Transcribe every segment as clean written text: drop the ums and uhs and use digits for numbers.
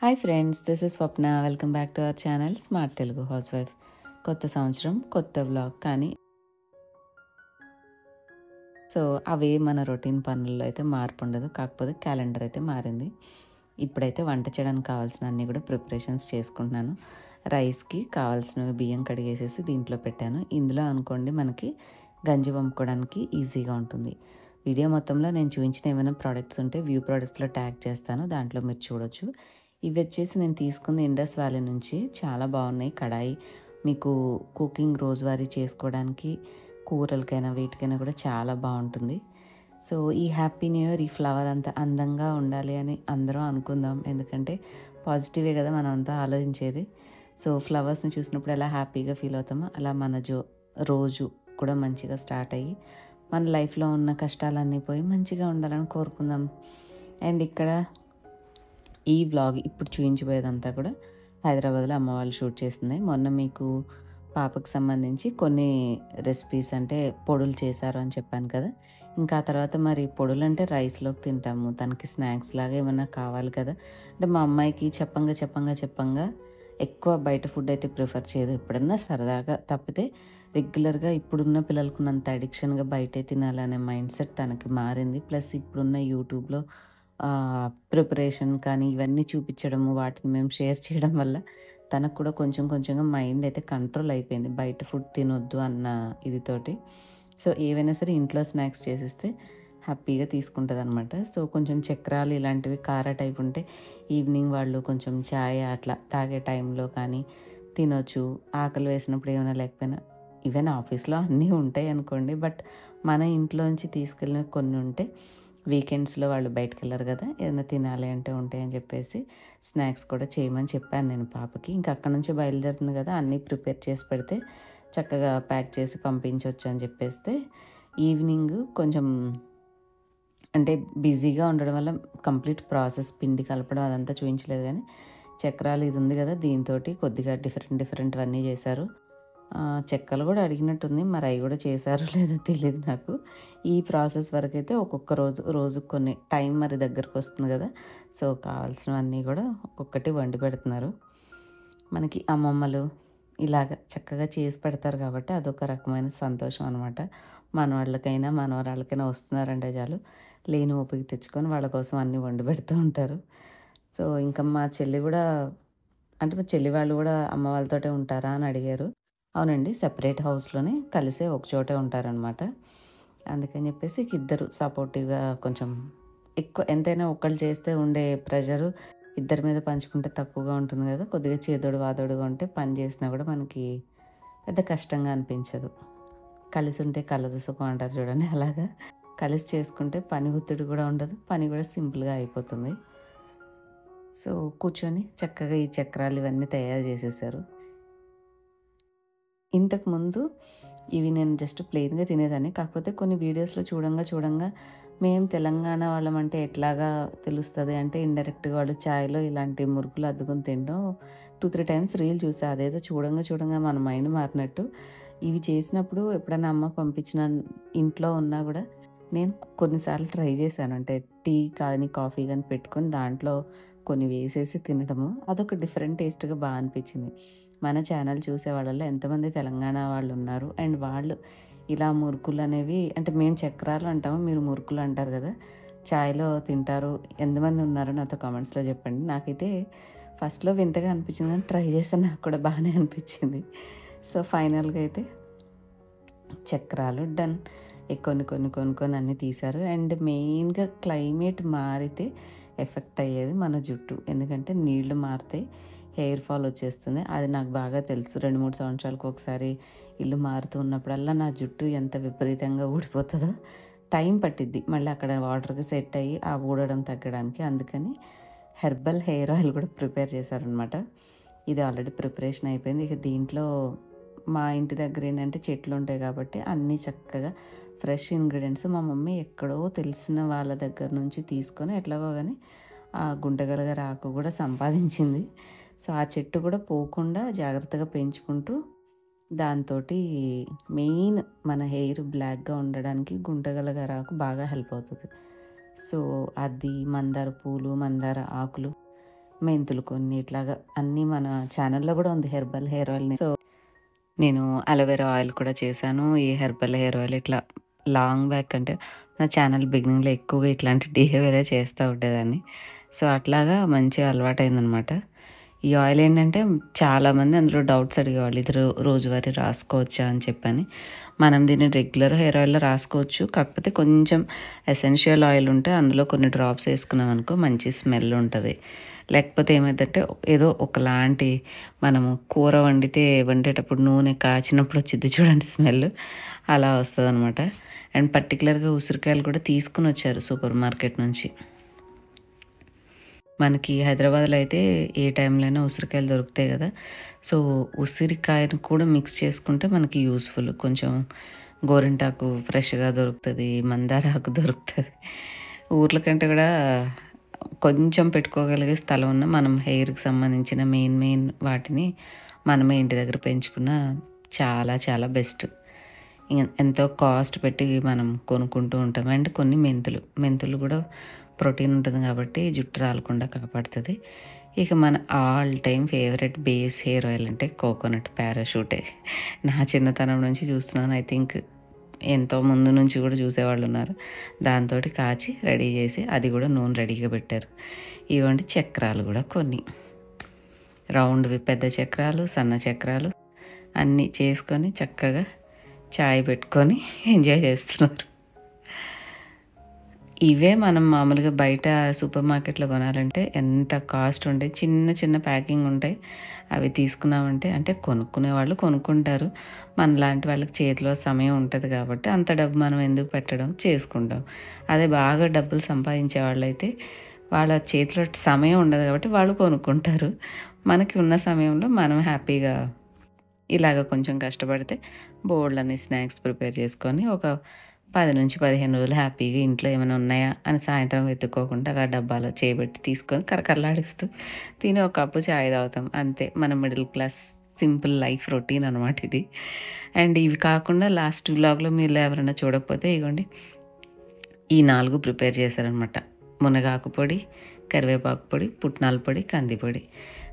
Hi friends, this is Swapna. Welcome back to our channel smart Telugu house wife. కొత్త సంవత్సరం కొత్త vlog. కానీ అవే మన రొటీన్ పనుల్లో అయితే మార్పు ఉండదు. కాకపోతే క్యాలెండర్ అయితే మారింది. ఇప్పుడైతే వంట చేయడానికి కావాల్సిన అన్నీ కూడా ప్రిపరేషన్స్ చేసుకుంటున్నాను. రైస్కి కావాల్సినవి బియ్యం కడిగేసేసి దీంట్లో పెట్టాను. ఇందులో అనుకోండి మనకి గంజి వంపుకోవడానికి ఈజీగా ఉంటుంది. వీడియో మొత్తంలో నేను చూపించిన ఏమైనా ప్రోడక్ట్స్ ఉంటే వ్యూ ప్రోడక్ట్స్లో ట్యాగ్ చేస్తాను, దాంట్లో మీరు చూడొచ్చు. ఇవి వచ్చేసి నేను తీసుకుంది ఇండస్ వ్యాలీ నుంచి. చాలా బాగున్నాయి. కడాయి మీకు కుకింగ్ రోజువారీ చేసుకోవడానికి, కూరలకైనా వీటికైనా కూడా చాలా బాగుంటుంది. సో ఈ హ్యాపీ న్యూ ఇయర్ ఈ ఫ్లవర్ అంతా అందంగా ఉండాలి అని అందరం అనుకుందాం. ఎందుకంటే పాజిటివే కదా మనం అంతా ఆలోచించేది. సో ఫ్లవర్స్ని చూసినప్పుడు ఎలా హ్యాపీగా ఫీల్ అవుతామో అలా మన రోజు కూడా మంచిగా స్టార్ట్ అయ్యి మన లైఫ్లో ఉన్న కష్టాలన్నీ పోయి మంచిగా ఉండాలని కోరుకుందాం. అండ్ ఇక్కడ ఈ వ్లాగ్ ఇప్పుడు చూపించబోయేదంతా కూడా హైదరాబాద్లో అమ్మ వాళ్ళు షూట్ చేస్తుంది. మొన్న మీకు పాపకు సంబంధించి కొన్ని రెసిపీస్ అంటే పొడులు చేశారు అని చెప్పాను కదా. ఇంకా ఆ తర్వాత మరి పొడులు అంటే రైస్లోకి తింటాము, తనకి స్నాక్స్ లాగా ఏమైనా కావాలి కదా. అంటే మా అమ్మాయికి చెప్పంగా ఎక్కువ బయట ఫుడ్ అయితే ప్రిఫర్ చేయదు. ఎప్పుడన్నా సరదాగా తప్పితే రెగ్యులర్గా ఇప్పుడున్న పిల్లలకున్నంత అడిక్షన్గా బయటే తినాలనే మైండ్ సెట్ తనకి మారింది. ప్లస్ ఇప్పుడున్న యూట్యూబ్లో ప్రిపరేషన్ కానీ ఇవన్నీ చూపించడము, వాటిని మేము షేర్ చేయడం వల్ల తనకు కూడా కొంచెంగా మైండ్ అయితే కంట్రోల్ అయిపోయింది, బయట ఫుడ్ తినొద్దు అన్న ఇదితోటి. సో ఏవైనా సరే ఇంట్లో స్నాక్స్ చేసిస్తే హ్యాపీగా తీసుకుంటుంది అనమాట. సో కొంచెం చక్రాలు ఇలాంటివి కారా టైప్ ఉంటే ఈవినింగ్ వాళ్ళు కొంచెం ఛాయ్ అట్లా తాగే టైంలో కానీ తినొచ్చు. ఆకలి వేసినప్పుడు ఏమైనా లేకపోయినా ఈవెన్ ఆఫీస్లో అన్నీ ఉంటాయి అనుకోండి, బట్ మన ఇంట్లోంచి తీసుకెళ్ళిన కొన్ని ఉంటే వీకెండ్స్లో వాళ్ళు బయటకు వెళ్ళరు కదా, ఏదైనా తినాలి అంటే ఉంటాయని చెప్పేసి స్నాక్స్ కూడా చేయమని చెప్పాను నేను పాపకి. ఇంకా అక్కడ నుంచి బయలుదేరుతుంది కదా, అన్నీ ప్రిపేర్ చేసి పెడితే చక్కగా ప్యాక్ చేసి పంపించవచ్చు అని చెప్పేస్తే ఈవినింగ్ కొంచెం అంటే బిజీగా ఉండడం వల్ల కంప్లీట్ ప్రాసెస్ పిండి కలపడం అదంతా చూపించలేదు. కానీ చక్రాలు ఇది ఉంది కదా, దీంతో కొద్దిగా డిఫరెంట్ అన్నీ చేశారు. చెక్కలు కూడా అడిగినట్టుంది, మరి అవి కూడా చేశారో లేదో తెలియదు నాకు. ఈ ప్రాసెస్ వరకు అయితే ఒక్కొక్క రోజు కొన్ని టైం మరి దగ్గరకు వస్తుంది కదా, సో కావాల్సినవన్నీ కూడా ఒక్కొక్కటి వండి పెడుతున్నారు. మనకి అమ్మమ్మలు ఇలాగ చక్కగా చేసి పెడతారు కాబట్టి అదొక రకమైన సంతోషం అనమాట. మనవాళ్ళకైనా మనవరాళ్ళకైనా వస్తున్నారంటే చాలు లేని ఓపిక తెచ్చుకొని వాళ్ళ కోసం అన్నీ వండి పెడుతూ ఉంటారు. సో ఇంకా మా చెల్లి కూడా అంటే మా చెల్లి వాళ్ళు కూడా అమ్మ వాళ్ళతోటే ఉంటారా అని అడిగారు. అవునండి, సెపరేట్ హౌస్లోనే కలిసే ఒకచోటే ఉంటారనమాట. అందుకని చెప్పేసి ఇద్దరు సపోర్టివ్గా కొంచెం ఎక్కువ ఎంతైనా ఒకళ్ళు చేస్తే ఉండే ప్రెషరు ఇద్దరి మీద పంచుకుంటే తక్కువగా ఉంటుంది కదా. కొద్దిగా చేదోడు వాదోడుగా ఉంటే పని చేసినా కూడా మనకి పెద్ద కష్టంగా అనిపించదు. కలిసి ఉంటే కలదు సుఖం అంటారు చూడండి, అలాగా కలిసి చేసుకుంటే పని ఒత్తిడి కూడా ఉండదు, పని కూడా సింపుల్గా అయిపోతుంది. సో కూర్చొని చక్కగా ఈ చక్రాలు ఇవన్నీ తయారు చేసేసారు. ఇంతకుముందు ఇవి నేను జస్ట్ ప్లెయిన్గా తినేదాన్ని. కాకపోతే కొన్ని వీడియోస్లో చూడంగా మేము తెలంగాణ వాళ్ళం అంటే ఎట్లాగా తెలుస్తుంది అంటే ఇండైరెక్ట్గా వాళ్ళు ఛాయ్లో ఇలాంటి మురుకులు అద్దుకొని తినడం 2-3 టైమ్స్ రీల్ చూసా. అదేదో చూడంగా మన మైండ్ మారినట్టు ఇవి చేసినప్పుడు ఎప్పుడైనా అమ్మ పంపించిన ఇంట్లో ఉన్నా కూడా నేను కొన్నిసార్లు ట్రై చేశాను. అంటే టీ కానీ కాఫీ కానీ పెట్టుకొని దాంట్లో కొన్ని వేసేసి తినడము, అదొక డిఫరెంట్ టేస్ట్గా బాగా అనిపించింది. మన ఛానల్ చూసే వాళ్ళలో ఎంతమంది తెలంగాణ వాళ్ళు ఉన్నారు, అండ్ వాళ్ళు ఇలా మురుకులు అనేవి అంటే మేము చక్రాలు అంటాము, మీరు మురుకులు అంటారు కదా, ఛాయ్లో తింటారు ఎంతమంది ఉన్నారో నాతో కామెంట్స్లో చెప్పండి. నాకైతే ఫస్ట్లో వింతగా అనిపించింది కానీ ట్రై చేస్తే నాకు కూడా బాగానే అనిపించింది. సో ఫైనల్గా అయితే చక్రాలు డన్. కొన్ని అన్నీ తీశారు. అండ్ మెయిన్గా క్లైమేట్ మారితే ఎఫెక్ట్ అయ్యేది మన జుట్టు. ఎందుకంటే నీళ్లు మారితే హెయిర్ ఫాల్ వచ్చేస్తుంది, అది నాకు బాగా తెలుసు. 2-3 సంవత్సరాలకు ఒకసారి ఇల్లు మారుతూ ఉన్నప్పుడల్లా నా జుట్టు ఎంత విపరీతంగా ఊడిపోతుందో. టైం పట్టిద్ది మళ్ళీ అక్కడ వాటర్కి సెట్ అయ్యి ఆ ఊడడం తగ్గడానికి. అందుకని హెర్బల్ హెయిర్ ఆయిల్ కూడా ప్రిపేర్ చేశారనమాట. ఇది ఆల్రెడీ ప్రిపరేషన్ అయిపోయింది. ఇక దీంట్లో మా ఇంటి దగ్గర ఏంటంటే చెట్లు ఉంటాయి కాబట్టి అన్నీ చక్కగా ఫ్రెష్ ఇంగ్రీడియంట్స్ మా మమ్మీ ఎక్కడో తెలిసిన వాళ్ళ దగ్గర నుంచి తీసుకొని ఎట్లాగో కానీ ఆ గుంటగలగర ఆకు కూడా సంపాదించింది. సో ఆ చెట్టు కూడా పోకుండా జాగ్రత్తగా పెంచుకుంటూ దాంతో మెయిన్ మన హెయిర్ బ్లాక్గా ఉండడానికి గుంటగలగర ఆకు బాగా హెల్ప్ అవుతుంది. సో అది మందార పూలు, మందార ఆకులు మెంతులు కొన్ని ఇట్లాగా అన్నీ మన ఛానల్లో కూడా ఉంది హెర్బల్ హెయిర్ ఆయిల్ని. సో నేను అలోవెరా ఆయిల్ కూడా చేశాను. ఈ హెర్బల్ హెయిర్ ఆయిల్ ఇట్లా లాంగ్ బ్యాక్ అంటే నా ఛానల్ బిగినింగ్లో ఎక్కువగా ఇట్లాంటి బిహేవియరే చేస్తూ ఉండేదాన్ని. సో అట్లాగా మంచిగా అలవాటైందనమాట. ఈ ఆయిల్ ఏంటంటే చాలామంది అందులో డౌట్స్ అడిగేవాళ్ళు, ఇది రోజువారీ రాసుకోవచ్చా అని చెప్పని. మనం దీన్ని రెగ్యులర్ హెయిర్ ఆయిల్లో రాసుకోవచ్చు. కాకపోతే కొంచెం ఎసెన్షియల్ ఆయిల్ ఉంటే అందులో కొన్ని డ్రాప్స్ వేసుకున్నాం అనుకో మంచి స్మెల్ ఉంటుంది. లేకపోతే ఏమైందంటే ఏదో ఒకలాంటి మనము కూర వండేటప్పుడు నూనె కాచినప్పుడు వచ్చింది చూడండి స్మెల్, అలా వస్తుంది అనమాట. అండ్ పర్టికులర్గా ఉసిరికాయలు కూడా తీసుకుని వచ్చారు సూపర్ మార్కెట్ నుంచి. మనకి హైదరాబాద్లో అయితే ఏ టైంలోనైనా ఉసిరికాయలు దొరుకుతాయి కదా. సో ఉసిరికాయను కూడా మిక్స్ చేసుకుంటే మనకి యూస్ఫుల్. కొంచెం గోరింటాకు ఫ్రెష్గా దొరుకుతుంది, మందార ఆకు దొరుకుతుంది. ఊర్ల కంటే కూడా కొంచెం పెట్టుకోగలిగే స్థలం ఉన్న మనం హెయిర్కి సంబంధించిన మెయిన్ వాటిని మనమే ఇంటి దగ్గర పెంచుకున్న చాలా చాలా బెస్ట్. ఎంతో కాస్ట్ పెట్టి మనం కొనుక్కుంటూ ఉంటాం. అండ్ కొన్ని మెంతులు కూడా ప్రోటీన్ ఉంటుంది కాబట్టి జుట్టు రాలకుండా కాపాడుతుంది. ఇక మన all time favourite base hair oil అంటే కోకోనట్ పారాషూటే. నా చిన్నతనం నుంచి చూస్తున్నాను. ఐ థింక్ ఎంతో ముందు నుంచి కూడా చూసేవాళ్ళు ఉన్నారు. దాంతో కాచి రెడీ చేసి అది కూడా నూనె రెడీగా పెట్టారు. ఇవ్వండి చక్రాలు కూడా కొన్ని రౌండ్వి, పెద్ద చక్రాలు, సన్న చక్రాలు అన్నీ చేసుకొని చక్కగా చాయ్ పెట్టుకొని ఎంజాయ్ చేస్తున్నారు. ఇవే మనం మామూలుగా బయట సూపర్ మార్కెట్లో కొనాలంటే ఎంత కాస్ట్ ఉంటాయి. చిన్న ప్యాకింగ్ ఉంటాయి. అవి తీసుకున్నామంటే అంటే కొనుక్కునే వాళ్ళు కొనుక్కుంటారు. మనలాంటి వాళ్ళకి చేతిలో సమయం ఉంటుంది కాబట్టి అంత డబ్బు మనం ఎందుకు పెట్టడం, చేసుకుంటాం. అదే బాగా డబ్బులు సంపాదించే వాళ్ళైతే వాళ్ళ చేతిలో సమయం ఉండదు కాబట్టి వాళ్ళు కొనుక్కుంటారు. మనకి ఉన్న సమయంలో మనం హ్యాపీగా ఇలాగ కొంచెం కష్టపడితే బోల్డ్ని స్నాక్స్ ప్రిపేర్ చేసుకొని ఒక 10 నుంచి 15 రోజులు హ్యాపీగా ఇంట్లో ఏమైనా ఉన్నాయా అని సాయంత్రం వెతుక్కోకుండా ఆ డబ్బాలో చేయబెట్టి తీసుకొని కరకరలాడిస్తూ తిని ఒక కప్పు చాయ్ తాగుతాం. అంతే మన middle class simple life routine అనమాట ఇది. అండ్ ఇవి కాకుండా లాస్ట్ వ్లాగ్లో మీరు ఎవరైనా చూడకపోతే ఇగోండి ఈ 4 ప్రిపేర్ చేశారనమాట. మునగాకు పొడి, కరివేపాకు పొడి, పుట్నాల పొడి, కంది పొడి.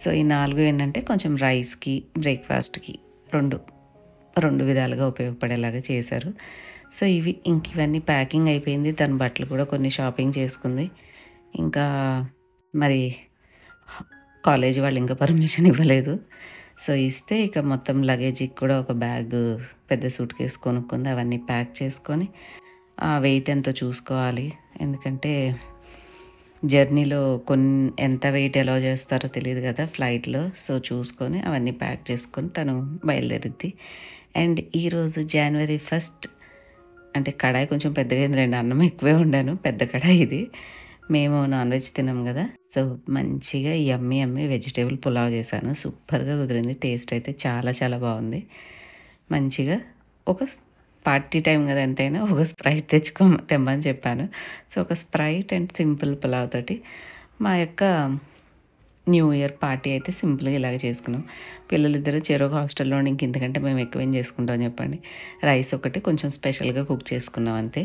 సో ఈ 4 ఏంటంటే కొంచెం రైస్కి, బ్రేక్ఫాస్ట్కి రెండు విధాలుగా ఉపయోగపడేలాగా చేశారు. సో ఇవన్నీ ప్యాకింగ్ అయిపోయింది. తన బట్టలు కూడా కొన్ని షాపింగ్ చేసుకుంది. ఇంకా మరి కాలేజీ వాళ్ళు ఇంకా పర్మిషన్ ఇవ్వలేదు. సో ఇస్తే ఇక మొత్తం లగేజీకి కూడా ఒక బ్యాగ్, పెద్ద సూట్ కేసు కొనుక్కుంది. అవన్నీ ప్యాక్ చేసుకొని వెయిట్ ఎంతో చూసుకోవాలి. ఎందుకంటే జర్నీలో ఎంత వెయిట్ ఎలా చేస్తారో తెలియదు కదా ఫ్లైట్లో. సో చూసుకొని అవన్నీ ప్యాక్ చేసుకొని తను బయలుదేరిద్ది. అండ్ ఈరోజు January 1 అంటే కడాయి కొంచెం పెద్దగా అయిందిలేండి, అన్నం ఎక్కువే వండాను, పెద్ద కడాయి ఇది. మేము నాన్ వెజ్ తినాం కదా. సో మంచిగా యమ్మీ వెజిటేబుల్ పులావ్ చేశాను. సూపర్గా కుదిరింది. టేస్ట్ అయితే చాలా చాలా బాగుంది. మంచిగా ఒక పార్టీ టైం కదా ఎంతైనా ఒక స్ప్రైట్ తెమ్మని చెప్పాను. సో ఒక స్ప్రైట్ అండ్ సింపుల్ పులావ్ తోటి మా యొక్క న్యూ ఇయర్ పార్టీ అయితే సింపుల్గా ఇలాగ చేసుకున్నాం. పిల్లలిద్దరూ చెరొక హాస్టల్లో ఉండి ఇంతకంటే మేము ఎక్కువేం చేసుకుంటామని చెప్పండి. రైస్ ఒకటి కొంచెం స్పెషల్గా కుక్ చేసుకున్నాం అంతే.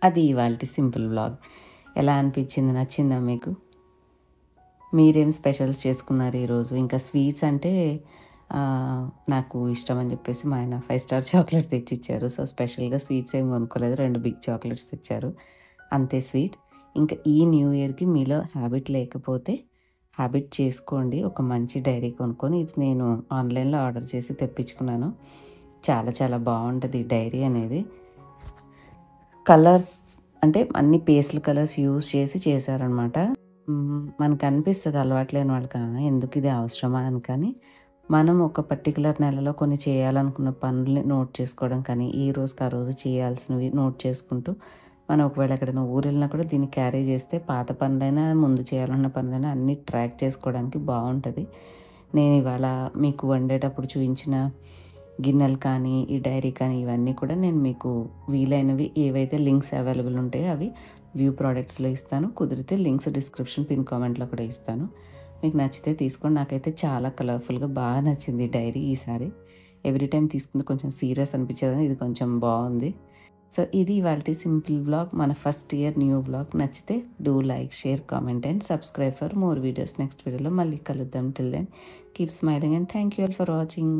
అది ఇవాళ సింపుల్ వ్లాగ్. ఎలా అనిపించింది? నచ్చిందా మీకు? మీరేం స్పెషల్స్ చేసుకున్నారు ఈరోజు? ఇంకా స్వీట్స్ అంటే నాకు ఇష్టం అని చెప్పేసి మా ఆయన 5 స్టార్ చాక్లెట్ తెచ్చిచ్చారు. సో స్పెషల్గా స్వీట్స్ ఏం కొనుక్కోలేదు, 2 బిగ్ చాక్లెట్స్ తెచ్చారు అంతే స్వీట్. ఇంకా ఈ న్యూ ఇయర్కి మీలో హ్యాబిట్ లేకపోతే హ్యాబిట్ చేసుకోండి. ఒక మంచి డైరీ కొనుక్కొని, ఇది నేను ఆన్లైన్లో ఆర్డర్ చేసి తెప్పించుకున్నాను. చాలా చాలా బాగుంటుంది ఈ డైరీ అనేది. కలర్స్ అంటే అన్ని పేస్టల్ కలర్స్ యూజ్ చేశారనమాట. మనకు అనిపిస్తుంది అలవాట్లేని వాళ్ళకి ఎందుకు ఇది అవసరమా అని. కానీ మనం ఒక పర్టికులర్ నెలలో కొన్ని చేయాలనుకున్న పనుల్ని నోట్ చేసుకోవడం కానీ, ఈ రోజుకి ఆ రోజు చేయాల్సినవి నోట్ చేసుకుంటూ మనం ఒకవేళ ఎక్కడైనా ఊరు వెళ్ళినా కూడా దీన్ని క్యారీ చేస్తే పాత పనులైనా, ముందు చేయాలన్న పనులైనా అన్నీ ట్రాక్ చేసుకోవడానికి బాగుంటుంది. నేను ఇవాళ మీకు వండేటప్పుడు చూపించిన గిన్నెలు కానీ, ఈ డైరీ కానీ ఇవన్నీ కూడా నేను మీకు వీలైనవి ఏవైతే లింక్స్ అవైలబుల్ ఉంటాయో అవి వ్యూ ప్రోడక్ట్స్లో ఇస్తాను. కుదిరితే లింక్స్ డిస్క్రిప్షన్, పిన్ కామెంట్లో కూడా ఇస్తాను. మీకు నచ్చితే తీసుకోండి. నాకైతే చాలా కలర్ఫుల్గా బాగా నచ్చింది డైరీ ఈసారి. ఎవ్రీ టైం తీసుకుంటే కొంచెం సీరియస్ అనిపించేది, ఇది కొంచెం బాగుంది. సో ఇది ఇవాల్టి సింపుల్ వ్లాగ్, మన ఫస్ట్ ఇయర్ న్యూ వ్లాగ్. నచ్చితే do like, share, comment and subscribe for more videos. Next వీడియోలో మళ్ళీ కలుద్దాం. Till then keep smiling and thank you all for watching.